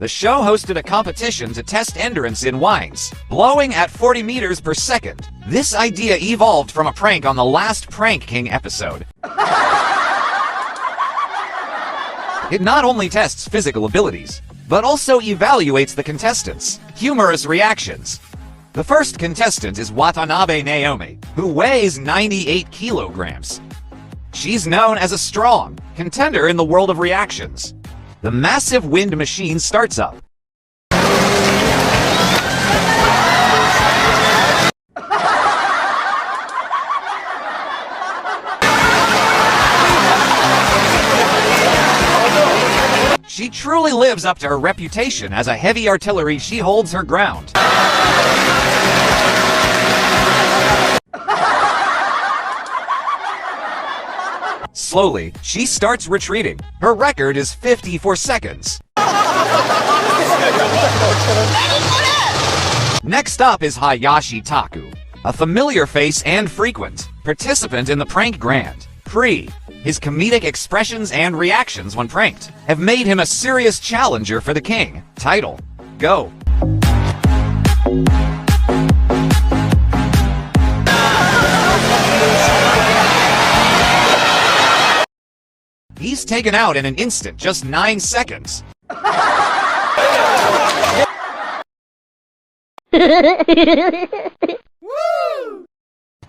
The show hosted a competition to test endurance in wines, blowing at 40 meters per second. This idea evolved from a prank on the last Prank King episode. It not only tests physical abilities, but also evaluates the contestants' humorous reactions. The first contestant is Watanabe Naomi, who weighs 98 kilograms. She's known as a strong contender in the world of reactions. The massive wind machine starts up. She truly lives up to her reputation as a heavy artillery. She holds her ground. Slowly, she starts retreating. Her record is 54 seconds. Next up is Hayashi Taku, a familiar face and frequent participant in the Prank Grand Prix. His comedic expressions and reactions when pranked have made him a serious challenger for the king title. Go! He's taken out in an instant, just 9 seconds.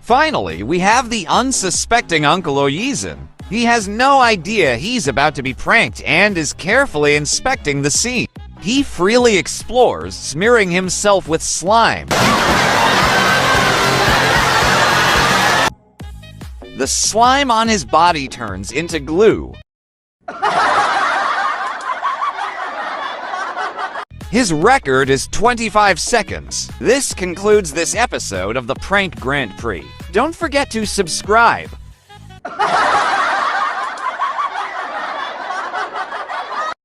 Finally, we have the unsuspecting Uncle Oyizun. He has no idea he's about to be pranked and is carefully inspecting the scene. He freely explores, smearing himself with slime. The slime on his body turns into glue. His record is 25 seconds. This concludes this episode of the Prank Grand Prix. Don't forget to subscribe.